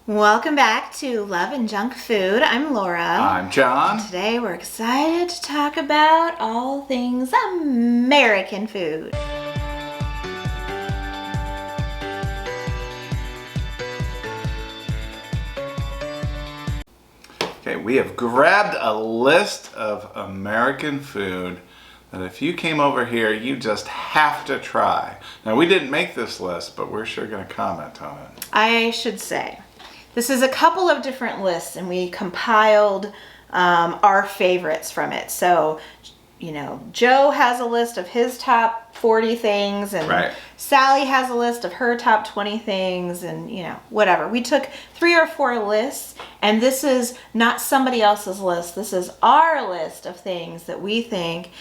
Welcome back to Love and Junk Food. I'm Laura. I'm John. Today we're excited to talk about all things American food. Okay, we have grabbed a list of American food that if you came over here, you just have to try. Now, we didn't make this list, but we're sure going to comment on it. I should say, this is a couple of different lists, and we compiled our favorites from it. So, you know, Joe has a list of his top 40 things, and Right. Sally has a list of her top 20 things, and, you know, whatever. We took 3 or 4 lists, and this is not somebody else's list. This is our list of things that we think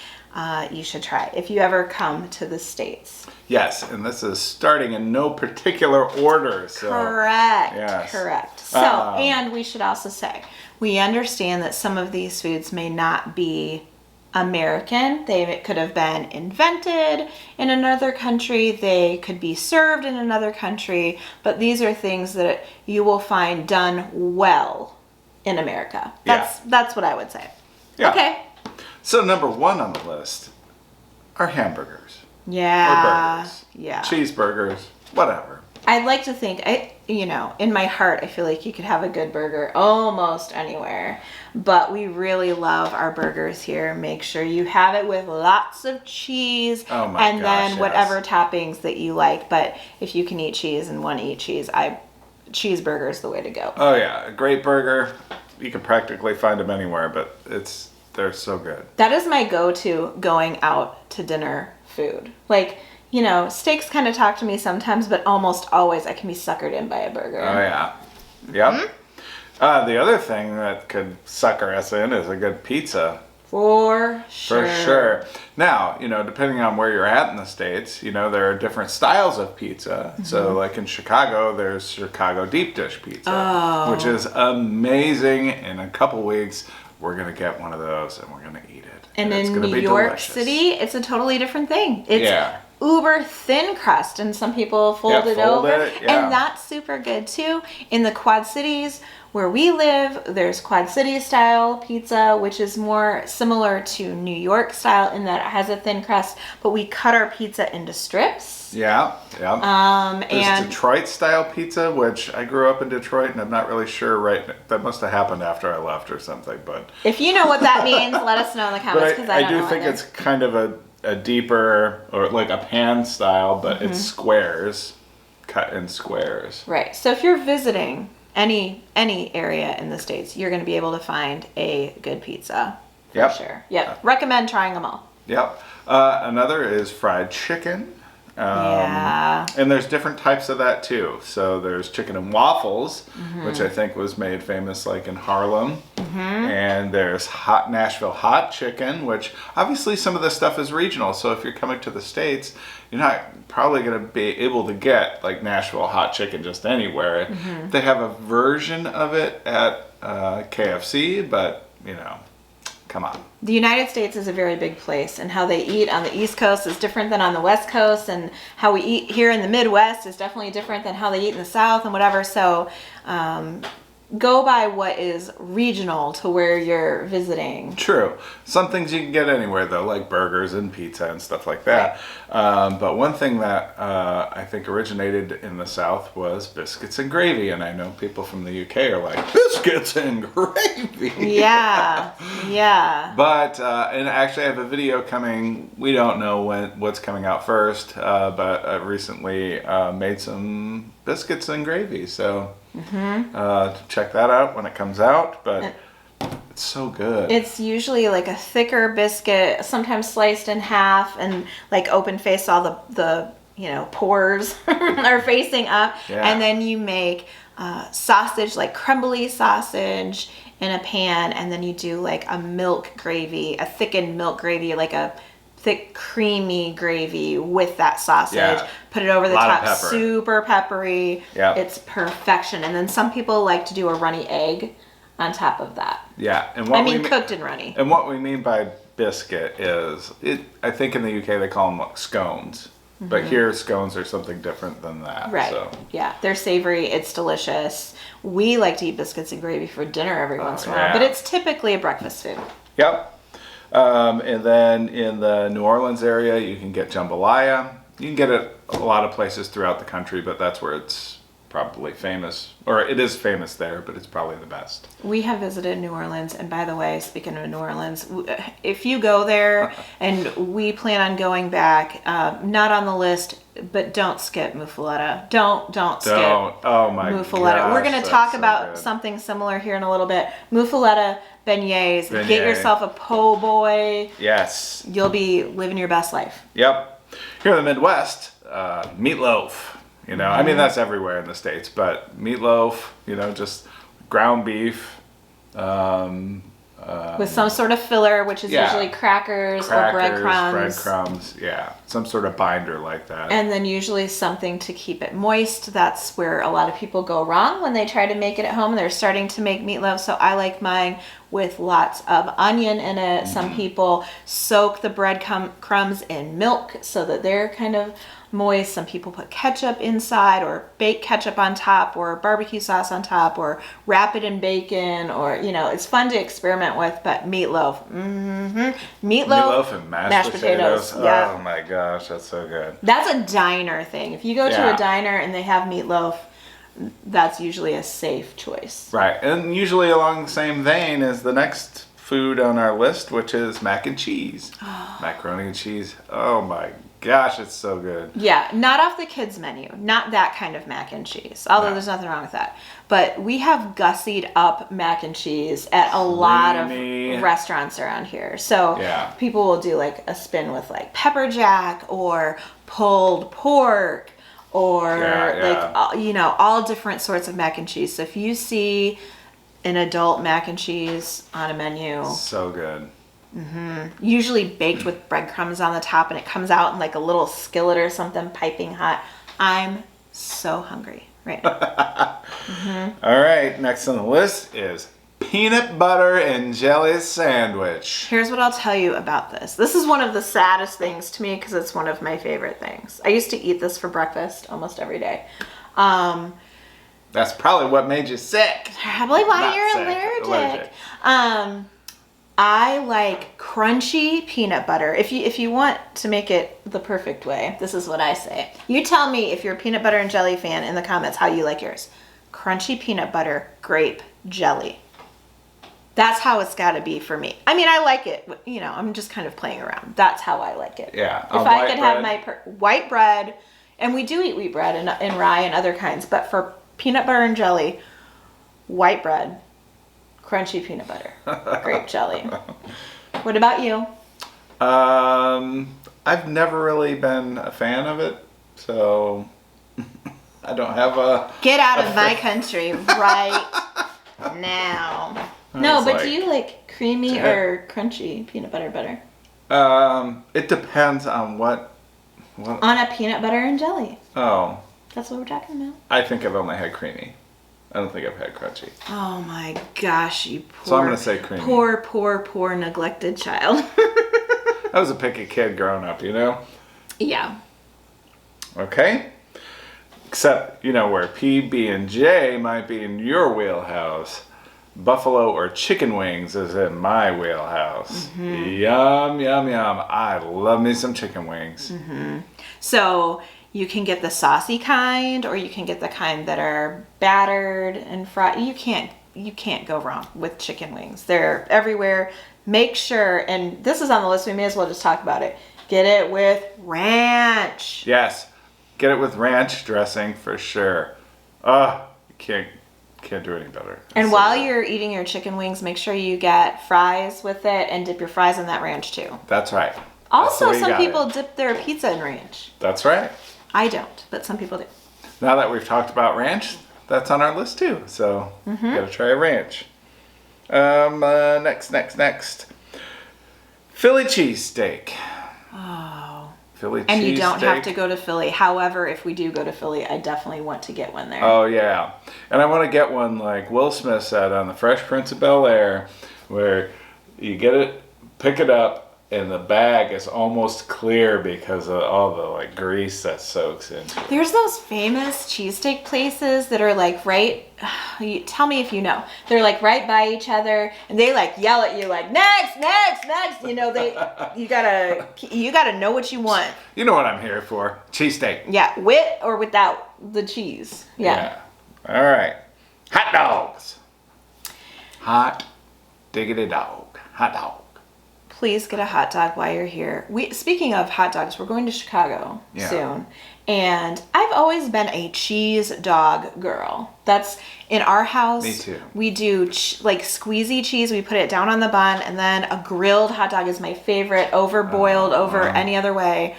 you should try if you ever come to the States. Yes, and this is starting in no particular order. So. Correct. Yes. Correct. So, and we should also say, we understand that some of these foods may not be American. They could have been invented in another country. They could be served in another country. But these are things that you will find done well in America. That's what I would say. Yeah. Okay. So number 1 on the list are hamburgers. Yeah. Or burgers. Yeah. Cheeseburgers, whatever. I'd like to think, in my heart, I feel like you could have a good burger almost anywhere. But we really love our burgers here. Make sure you have it with lots of cheese. Oh my and gosh, then yes. whatever toppings that you like. But if you can eat cheese and want to eat cheese, cheeseburger is the way to go. Oh yeah, a great burger. You can practically find them anywhere, but they're so good. That is my go-to going out to dinner food. Like, you know, steaks kind of talk to me sometimes, but almost always I can be suckered in by a burger. Oh yeah. Yep. Mm-hmm. The other thing that could sucker us in is a good pizza. For sure. For sure. Now, depending on where you're at in the States, there are different styles of pizza. Mm-hmm. So like in Chicago, there's Chicago deep dish pizza, which is amazing. In a couple weeks, we're going to get one of those and we're going to eat it. And it's in gonna New be York delicious. City, it's a totally different thing. It's uber thin crust, and some people fold it over. And that's super good too. In the Quad Cities where we live, there's Quad City style pizza, which is more similar to New York style in that it has a thin crust, but we cut our pizza into strips. Yeah. There's and Detroit style pizza, which I grew up in Detroit, and I'm not really sure that must have happened after I left or something. But if you know what that means, let us know in the comments, because I don't know. I do think it's kind of a deeper, or like a pan style, but it's squares, cut in squares. Right. So if you're visiting any area in the States, you're going to be able to find a good pizza. For sure. Yep. Recommend trying them all. Yep. Another is fried chicken. And there's different types of that too. So there's chicken and waffles, which I think was made famous like in Harlem. And there's hot Nashville hot chicken, which obviously some of this stuff is regional. So if you're coming to the States, you're not probably going to be able to get like Nashville hot chicken just anywhere. They have a version of it at KFC, but come on. The United States is a very big place, and how they eat on the East Coast is different than on the West Coast, and how we eat here in the Midwest is definitely different than how they eat in the South and whatever. So go by what is regional to where you're visiting. True. Some things you can get anywhere though, like burgers and pizza and stuff like that. Right. But one thing that I think originated in the South was biscuits and gravy, and I know people from the UK are like, biscuits and gravy. Yeah. But and actually I have a video coming. We don't know what's coming out first, but I recently made some biscuits and gravy, so check that out when it comes out. But it's so good. It's usually like a thicker biscuit, sometimes sliced in half and like open face, all the pores are facing up. And then you make sausage, like crumbly sausage in a pan, and then you do like a milk gravy, a thickened milk gravy, like a thick creamy gravy with that sausage. Put it over the top, super peppery. It's perfection. And then some people like to do a runny egg on top of that. And cooked and runny. And what we mean by biscuit is, I think in the UK they call them like scones. But here, scones are something different than that. Right. So. Yeah, they're savory. It's delicious. We like to eat biscuits and gravy for dinner every once in a while, yeah. but it's typically a breakfast food. Yep. And then in the New Orleans area, you can get jambalaya. You can get it a lot of places throughout the country, but that's where it's probably famous, or it is famous there, but it's probably the best. We have visited New Orleans, and by the way, speaking of New Orleans, if you go there, and we plan on going back, not on the list, but don't skip muffaletta. Don't skip. Oh my muffaletta. gosh, We're going to talk about something similar here in a little bit. Muffaletta, beignets. Get yourself a po' boy. Yes. You'll be living your best life. Yep. Here in the Midwest, meatloaf. You know, I mean, that's everywhere in the States, but meatloaf, you know, just ground beef. With some sort of filler, which is usually crackers or breadcrumbs. Breadcrumbs, yeah. Some sort of binder like that. And then usually something to keep it moist. That's where a lot of people go wrong when they try to make it at home. They're starting to make meatloaf, so I like mine with lots of onion in it. Some people soak the breadcrumbs in milk so that they're kind of moist. Some people put ketchup inside, or bake ketchup on top, or barbecue sauce on top, or wrap it in bacon, or, you know, it's fun to experiment with. But meatloaf, Meatloaf and mashed potatoes. Yeah. Oh my gosh, that's so good. That's a diner thing. If you go to a diner and they have meatloaf, that's usually a safe choice. Right, and usually along the same vein is the next food on our list, which is mac and cheese. Macaroni and cheese. Oh my gosh, it's so good. Yeah, not off the kids' menu. Not that kind of mac and cheese. Although there's nothing wrong with that. But we have gussied up mac and cheese at a lot of restaurants around here. So people will do like a spin with like pepper jack or pulled pork or like, you know, all different sorts of mac and cheese. So if you see an adult mac and cheese on a menu. So good. Usually baked with breadcrumbs on the top, and it comes out in like a little skillet or something piping hot. I'm so hungry right now. All right, next on the list is peanut butter and jelly sandwich. Here's what I'll tell you about this. This is one of the saddest things to me because it's one of my favorite things. I used to eat this for breakfast almost every day. That's probably what made you sick. Probably why you're allergic. I like crunchy peanut butter. If you want to make it the perfect way, this is what I say. You tell me if you're a peanut butter and jelly fan in the comments how you like yours. Crunchy peanut butter, grape, jelly. That's how it's got to be for me. I mean, I like it. You know, I'm just kind of playing around. That's how I like it. Yeah. If I could have my white bread, and we do eat wheat bread and rye and other kinds, but for peanut butter and jelly, white bread, crunchy peanut butter, grape jelly. What about you? I've never really been a fan of it, so I don't have a... Get out of my country right now. No, but do you like creamy or crunchy peanut butter better? It depends on what... On a peanut butter and jelly. Oh. That's what we're talking about. I think I've only had creamy. I don't think I've had crunchy. Oh my gosh, you poor... So I'm going to say creamy. Poor neglected child. I was a picky kid growing up, you know? Yeah. Okay. Except, you know, where PB&J might be in your wheelhouse, buffalo or chicken wings is in my wheelhouse. Yum, yum, yum. I love me some chicken wings. So you can get the saucy kind, or you can get the kind that are battered and fried. You can't go wrong with chicken wings. They're everywhere. Make sure, and this is on the list, we may as well just talk about it. Get it with ranch. Yes. Get it with ranch dressing for sure. You can't do any better. And while you're eating your chicken wings, make sure you get fries with it and dip your fries in that ranch too. That's right. Also, some people dip their pizza in ranch. That's right. I don't, but some people do. Now that we've talked about ranch, that's on our list too. So, gotta try a ranch. Next. Philly cheesesteak. Oh. Philly cheesesteak. And you don't have to go to Philly. However, if we do go to Philly, I definitely want to get one there. Oh, yeah. And I want to get one like Will Smith said on The Fresh Prince of Bel-Air, where you get it, pick it up, and the bag is almost clear because of all the like grease that soaks into it. There's those famous cheesesteak places that are like tell me if you know. They're like right by each other, and they like yell at you like next. You know, you gotta know what you want. You know what I'm here for? Cheesesteak. Yeah, with or without the cheese. Yeah. All right. Hot dogs. Hot diggity dog. Hot dog. Please get a hot dog while you're here. Speaking of hot dogs, we're going to Chicago soon. And I've always been a cheese dog girl. That's in our house. Me too. We do like squeezy cheese. We put it down on the bun, and then a grilled hot dog is my favorite. Over boiled, over any other way,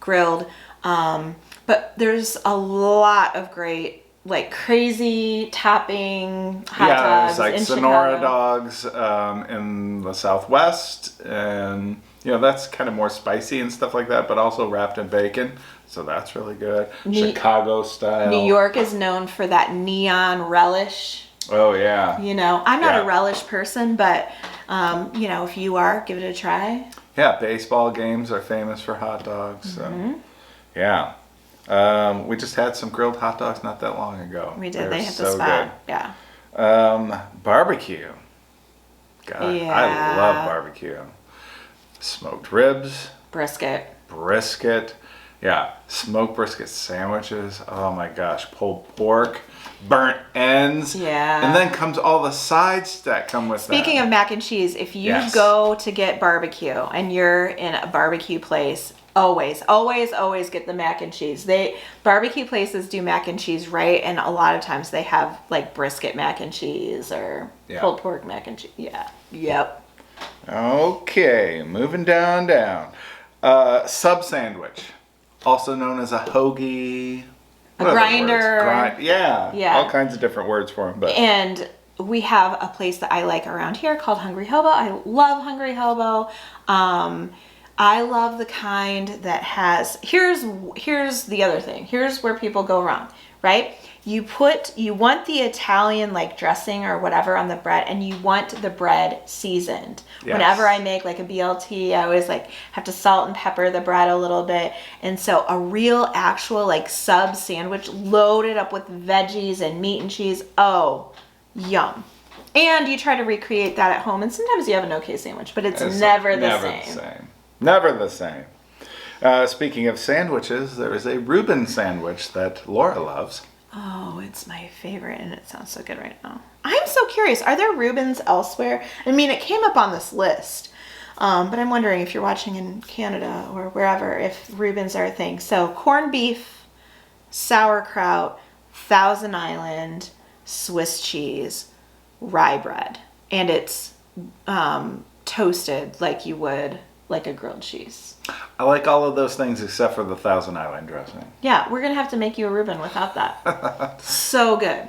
grilled. But there's a lot of great, like crazy topping hot dogs. Yeah, there's like Sonora dogs in the Southwest, and that's kind of more spicy and stuff like that, but also wrapped in bacon, so that's really good. Chicago style. New York is known for that neon relish. Oh yeah. I'm not a relish person, but if you are, give it a try. Yeah, baseball games are famous for hot dogs. So yeah. We just had some grilled hot dogs not that long ago. We did. They hit the spot. Good. Yeah. Barbecue. God, yeah. I love barbecue. Smoked ribs. Brisket. Yeah. Smoked brisket sandwiches. Oh my gosh. Pulled pork. Burnt ends. Yeah. And then comes all the sides that come with that. Speaking of mac and cheese, if you go to get barbecue and you're in a barbecue place, always get the mac and cheese. Barbecue places do mac and cheese right, and a lot of times they have like brisket mac and cheese or pulled pork mac and cheese. Yeah. Yep. Okay, moving down. Sub sandwich, also known as a hoagie. A grinder. Yeah. All kinds of different words for them. But and we have a place that I like around here called Hungry Hobo. I love Hungry Hobo. I love the kind that has, here's the other thing. Here's where people go wrong, right? You want the Italian like dressing or whatever on the bread, and you want the bread seasoned. Yes. Whenever I make like a BLT, I always like have to salt and pepper the bread a little bit. And so a real actual like sub sandwich loaded up with veggies and meat and cheese. Oh, yum. And you try to recreate that at home, and sometimes you have an okay sandwich, but it's never the same. Never the same. Speaking of sandwiches, there is a Reuben sandwich that Laura loves. Oh, it's my favorite, and it sounds so good right now. I'm so curious. Are there Reubens elsewhere? I mean, it came up on this list, but I'm wondering if you're watching in Canada or wherever, if Reubens are a thing. So corned beef, sauerkraut, Thousand Island, Swiss cheese, rye bread, and it's toasted like you would like a grilled cheese. I like all of those things except for the Thousand Island dressing. Yeah, we're gonna have to make you a Reuben without that. So good.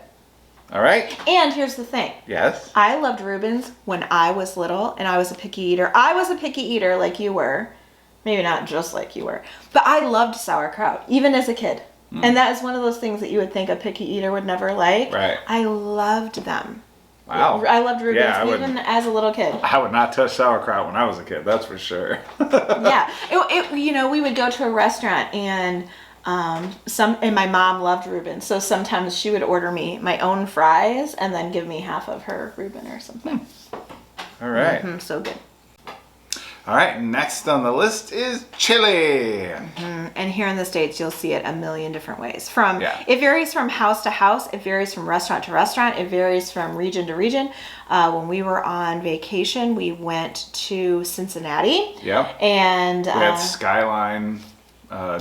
All right. And here's the thing. Yes. I loved Reubens when I was little, and I was a picky eater. I was a picky eater like you were. Maybe not just like you were. But I loved sauerkraut, even as a kid. And that is one of those things that you would think a picky eater would never like. Right. I loved them. Wow. I loved Reubens even as a little kid. I would not touch sauerkraut when I was a kid, that's for sure. Yeah. We would go to a restaurant, and my mom loved Reuben, so sometimes she would order me my own fries and then give me half of her Reuben or something. All right. So good. All right, next on the list is chili. And here in the States, you'll see it a million different ways. It varies from house to house. It varies from restaurant to restaurant. It varies from region to region. When we were on vacation, we went to Cincinnati. Yep. And we had Skyline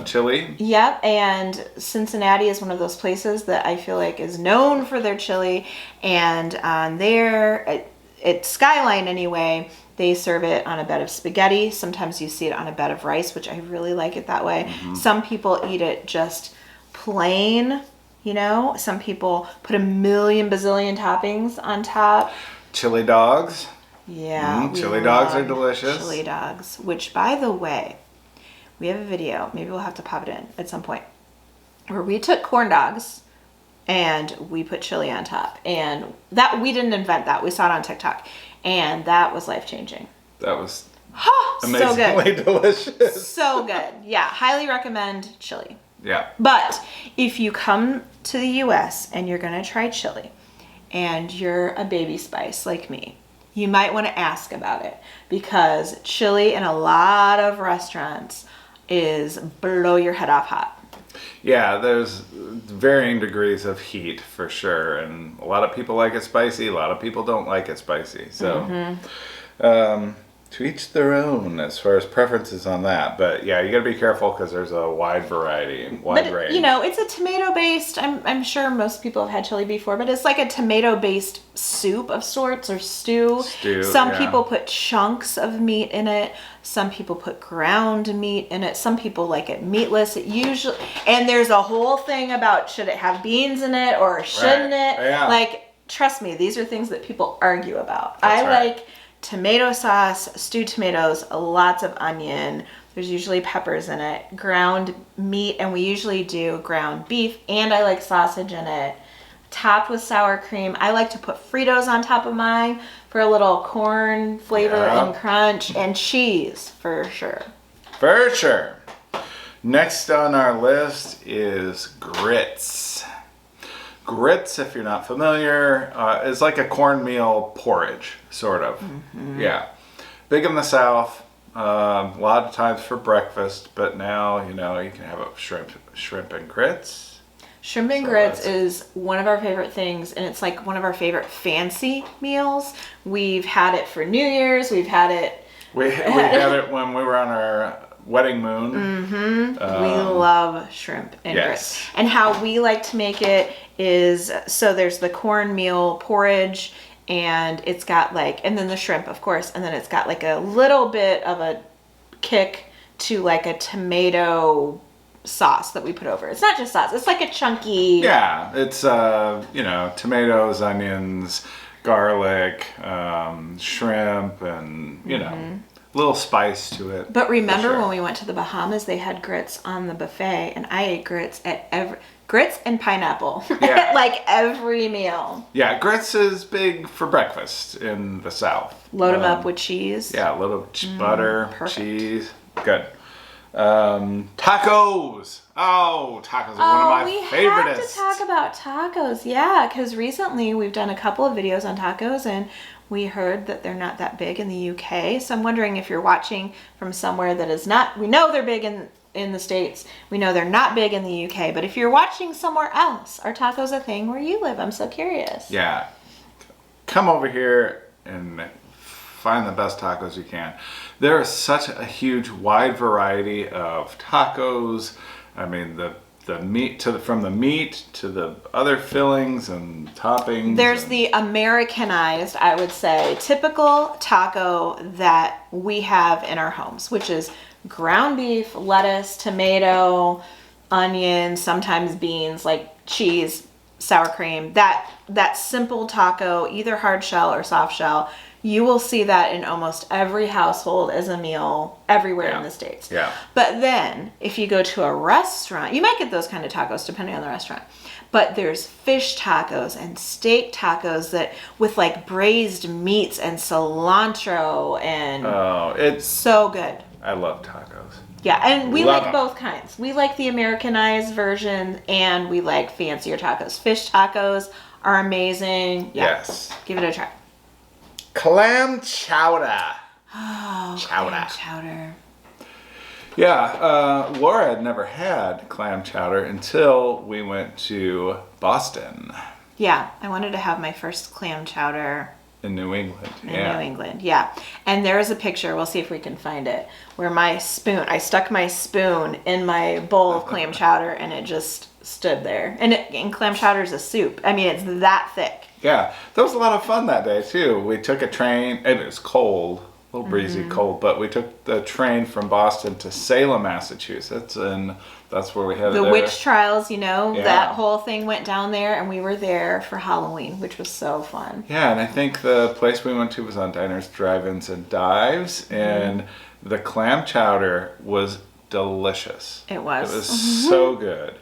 chili. Yep, and Cincinnati is one of those places that I feel like is known for their chili. And on there, at Skyline anyway, they serve it on a bed of spaghetti. Sometimes you see it on a bed of rice, which I really like it that way. Some people eat it just plain, Some people put a million bazillion toppings on top. Chili dogs. Yeah. Chili dogs are delicious. Chili dogs, which, by the way, we have a video. Maybe we'll have to pop it in at some point, where we took corn dogs and we put chili on top. And that we didn't invent that. We saw it on TikTok. And that was life-changing. That was So Amazingly good. delicious. So good. Yeah, highly recommend chili. Yeah. But if you come to the US and you're going to try chili and you're a baby spice like me, you might want to ask about it, because chili in a lot of restaurants is blow your head off hot. Yeah, there's varying degrees of heat for sure, and a lot of people like it spicy, a lot of people don't like it spicy. So to each their own as far as preferences on that. But yeah, you got to be careful because there's a wide variety and wide range. You know, it's a tomato-based, I'm sure most people have had chili before, but it's like a tomato-based soup of sorts, or stew. Some people put chunks of meat in it. Some people put ground meat in it. Some people like it meatless. It usually, and there's a whole thing about should it have beans in it or shouldn't it? Yeah. Like, trust me, these are things that people argue about. That's right. Like tomato sauce, stewed tomatoes, lots of onion. There's usually peppers in it, ground meat, and we usually do ground beef, and I like sausage in it, topped with sour cream. I like to put Fritos on top of mine for a little corn flavor and crunch, and cheese for sure. For sure. Next on our list is grits. Grits, if you're not familiar, is like a cornmeal porridge, sort of. Yeah. Big in the South, a lot of times for breakfast, but now, you know, you can have a shrimp and grits. Shrimp and grits is one of our favorite things, and it's like one of our favorite fancy meals. We've had it for New Year's. We've had it. We had it when we were on our wedding moon. We love shrimp and grits. And how we like to make it is, so there's the cornmeal porridge, and it's got like, and then the shrimp, of course, and then it's got like a little bit of a kick to like a tomato sauce that we put over. It's not just sauce, it's like a chunky. Yeah, it's you know, tomatoes, onions, garlic, shrimp, and you know, a little spice to it. But remember when we went to the Bahamas, they had grits on the buffet, and I ate grits at grits and pineapple at like every meal. Yeah, grits is big for breakfast in the South. Load them up with cheese. Yeah, a little butter, cheese. Good. Tacos. Oh, tacos are one of my favorites. We have to talk about tacos. Yeah, because recently we've done a couple of videos on tacos, and we heard that they're not that big in the UK. So I'm wondering if you're watching from somewhere that is not, we know they're big in the States. We know they're not big in the UK, but if you're watching somewhere else, are tacos a thing where you live? I'm so curious. Yeah. Come over here and find the best tacos you can. There is such a huge wide variety of tacos. I mean, the meat from the meat to the other fillings and toppings. There's the Americanized, I would say, typical taco that we have in our homes, which is ground beef, lettuce, tomato, onion, sometimes beans, like cheese, sour cream. That simple taco, either hard shell or soft shell. You will see that in almost every household as a meal everywhere in the States. Yeah. But then if you go to a restaurant, you might get those kind of tacos depending on the restaurant. But there's fish tacos and steak tacos that with like braised meats and cilantro, and it's so good. I love tacos. Yeah, and we like them. both kinds. We like the Americanized version, and we like fancier tacos. Fish tacos are amazing. Yeah. Yes. Give it a try. Clam chowder. Oh, chowder. clam chowder. Yeah, Laura had never had clam chowder until we went to Boston. Yeah, I wanted to have my first clam chowder in New England. New England, yeah. And there is a picture, we'll see if we can find it, where I stuck my spoon in my bowl of clam chowder, and it just stood there. And clam chowder is a soup. I mean, it's that thick. Yeah, that was a lot of fun that day too. We took a train, and it was cold, a little breezy cold, but we took the train from Boston to Salem, Massachusetts, and that's where we had the witch trials, that whole thing went down there, and we were there for Halloween, which was so fun. Yeah, and I think the place we went to was on Diners, Drive-Ins, and Dives, and the clam chowder was delicious. It was. It was so good.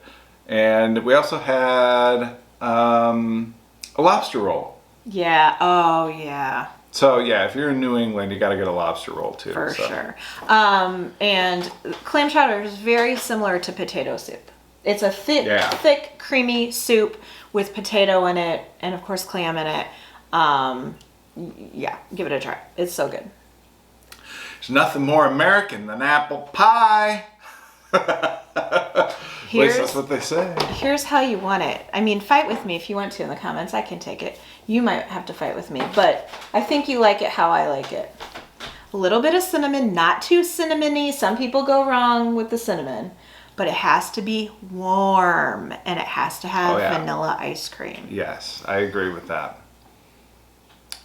And we also had a lobster roll. Yeah. Oh, yeah. So yeah, if you're in New England, you got to get a lobster roll too. For sure. And clam chowder is very similar to potato soup. It's a thick, creamy soup with potato in it, and of course clam in it. Yeah, give it a try. It's so good. There's nothing more American than apple pie. At least that's what they say. Here's how you want it. I mean, fight with me if you want to in the comments. I can take it. You might have to fight with me, but I think you like it how I like it. A little bit of cinnamon, not too cinnamony. Some people go wrong with the cinnamon, but it has to be warm and it has to have vanilla ice cream. Yes, I agree with that.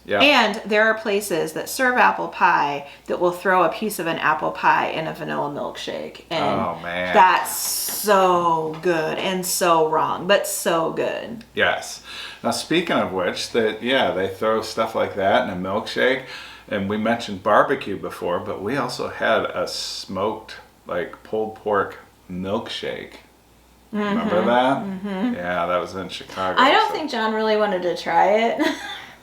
Yeah. And there are places that serve apple pie that will throw a piece of an apple pie in a vanilla milkshake. And oh, man. That's so good and so wrong, but so good. Yes. Now, speaking of which, they throw stuff like that in a milkshake. And we mentioned barbecue before, but we also had a smoked, like, pulled pork milkshake. Remember that? Mm-hmm. Yeah, that was in Chicago. I don't think John really wanted to try it.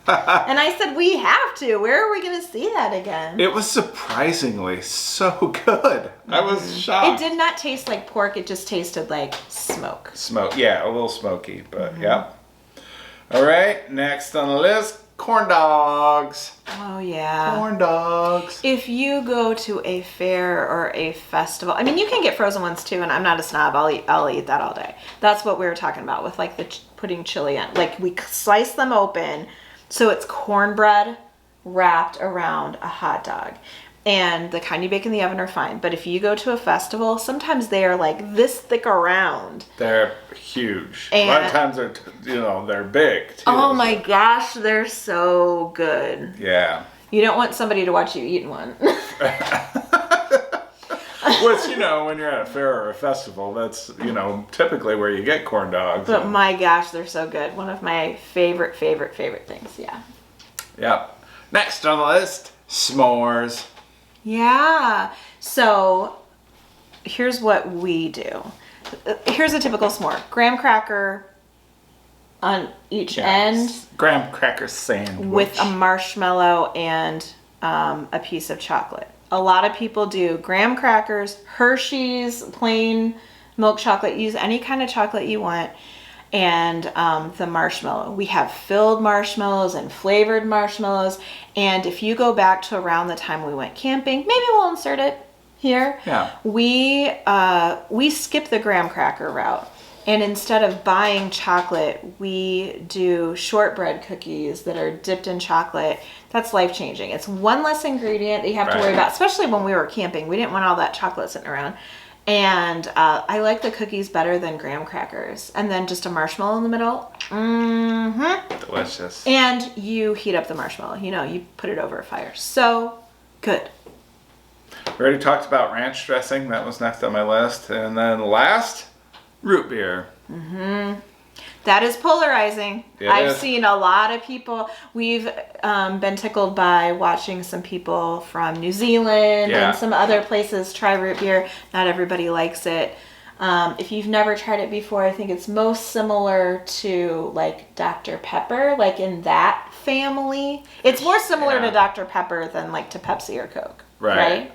And I said, we have to. Where are we going to see that again? It was surprisingly so good. I was shocked. It did not taste like pork. It just tasted like smoke. Smoke, yeah, a little smoky, but yeah. All right, next on the list, corn dogs. Oh, yeah. Corn dogs. If you go to a fair or a festival, I mean, you can get frozen ones too, and I'm not a snob. I'll eat that all day. That's what we were talking about with like putting chili in. Like we slice them open. So it's cornbread wrapped around a hot dog. And the kind you bake in the oven are fine. But if you go to a festival, sometimes they are like this thick around. They're huge. And a lot of times they're big too. Oh my gosh, they're so good. Yeah. You don't want somebody to watch you eating one. Which, when you're at a fair or a festival, that's, typically where you get corn dogs. But my gosh, they're so good. One of my favorite things, yeah. Yep. Next on the list, s'mores. Yeah. So here's what we do. Here's a typical s'more. Graham cracker on each end. Graham cracker sandwich. With a marshmallow and a piece of chocolate. A lot of people do graham crackers, Hershey's, plain milk chocolate. Use any kind of chocolate you want. And the marshmallow. We have filled marshmallows and flavored marshmallows. And if you go back to around the time we went camping, maybe we'll insert it here. Yeah. We skip the graham cracker route. And instead of buying chocolate, we do shortbread cookies that are dipped in chocolate. That's life-changing. It's one less ingredient that you have to worry about, especially when we were camping. We didn't want all that chocolate sitting around. And I like the cookies better than graham crackers. And then just a marshmallow in the middle. Mm-hmm. Delicious. And you heat up the marshmallow. You put it over a fire. So good. We already talked about ranch dressing. That was next on my list. And then last, root beer. Mm-hmm. That is polarizing. I've seen a lot of people. We've been tickled by watching some people from New Zealand and some other places try root beer. Not everybody likes it. If you've never tried it before, I think it's most similar to like Dr. Pepper, like in that family. It's more similar to Dr. Pepper than like to Pepsi or Coke. Right?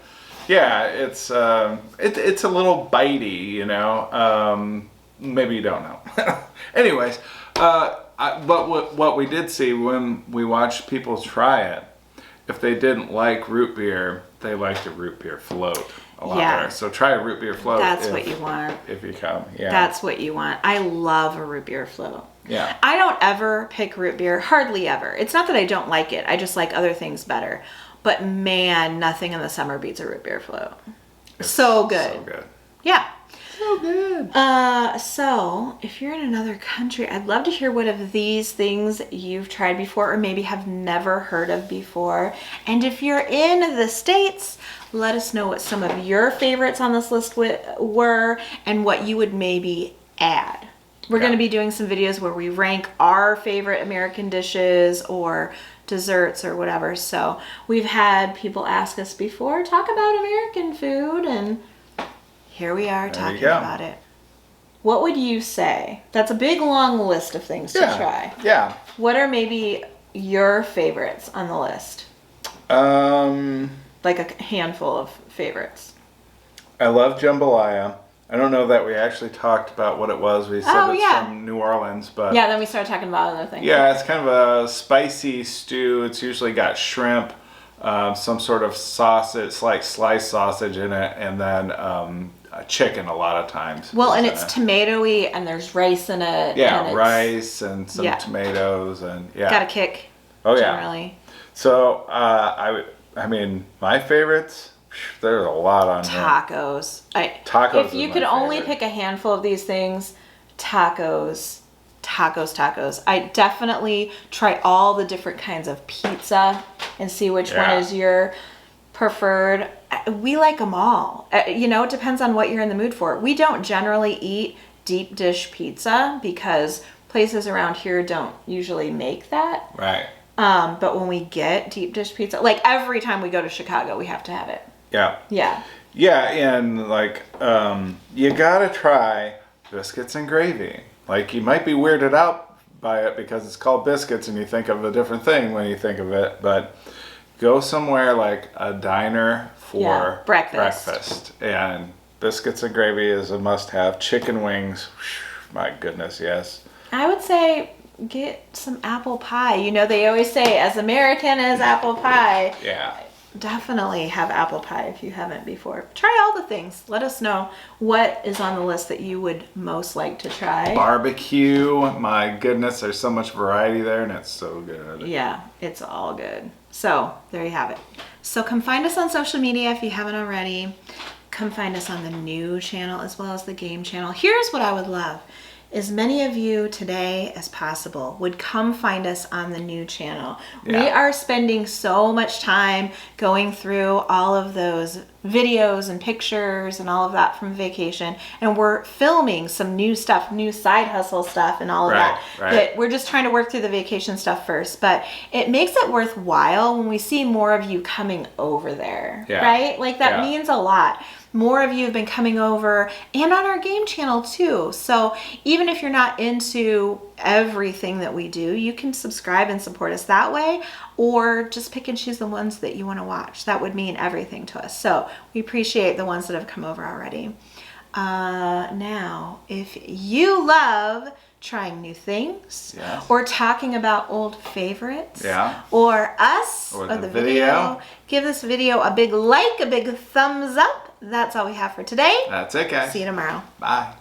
Yeah, it's a little bitey, maybe you don't know. Anyways, but what we did see when we watched people try it, if they didn't like root beer, they liked a root beer float a lot better. So try a root beer float. That's what you want. If you come, yeah. That's what you want. I love a root beer float. Yeah. I don't ever pick root beer, hardly ever. It's not that I don't like it. I just like other things better. But man, nothing in the summer beats a root beer float. It's so good. So good. Yeah. So good. So if you're in another country, I'd love to hear what of these things you've tried before or maybe have never heard of before. And if you're in the States, let us know what some of your favorites on this list were and what you would maybe add. We're going to be doing some videos where we rank our favorite American dishes or desserts or whatever. So we've had people ask us before, talk about American food, and here we are talking about it. What would you say? That's a big long list of things to try. Yeah. What are maybe your favorites on the list? Like a handful of favorites. I love jambalaya. I don't know that we actually talked about what it was. We said from New Orleans, but yeah, then we started talking about other things. Yeah, it's kind of a spicy stew. It's usually got shrimp, some sort of sausage, like sliced sausage in it, and then chicken a lot of times. Well, and it's tomatoey, and there's rice in it. Yeah, and rice and some tomatoes, and got a kick. Oh generally. Yeah. So I mean, my favorites. There's a lot on tacos. Tacos. If you could only pick a handful of these things, tacos. I definitely try all the different kinds of pizza and see which one is your preferred. We like them all. It depends on what you're in the mood for. We don't generally eat deep dish pizza because places around here don't usually make that. Right. But when we get deep dish pizza, like every time we go to Chicago, we have to have it. Yeah. Yeah. Yeah, and like you gotta try biscuits and gravy. Like you might be weirded out by it because it's called biscuits and you think of a different thing when you think of it, but go somewhere like a diner for breakfast. And biscuits and gravy is a must-have. Chicken wings, my goodness, yes. I would say get some apple pie. They always say as American as apple pie. Yeah. Definitely have apple pie if you haven't before. Try all the things. Let us know what is on the list that you would most like to try. Barbecue, my goodness, there's so much variety there and it's so good. Yeah, it's all good. So there you have it. So come find us on social media if you haven't already. Come find us on the new channel as well as the game channel. Here's what I would love. As many of you today as possible would come find us on the new channel. Yeah. We are spending so much time going through all of those videos and pictures and all of that from vacation, and we're filming some new stuff, new side hustle stuff and all of that. But we're just trying to work through the vacation stuff first, but it makes it worthwhile when we see more of you coming over there, right? Like that means a lot. More of you have been coming over and on our game channel too. So even if you're not into everything that we do, you can subscribe and support us that way, or just pick and choose the ones that you want to watch. That would mean everything to us. So we appreciate the ones that have come over already. Now, if you love trying new things or talking about old favorites or us or the video, give this video a big like, a big thumbs up. That's all we have for today. That's it, guys. See you tomorrow. Bye.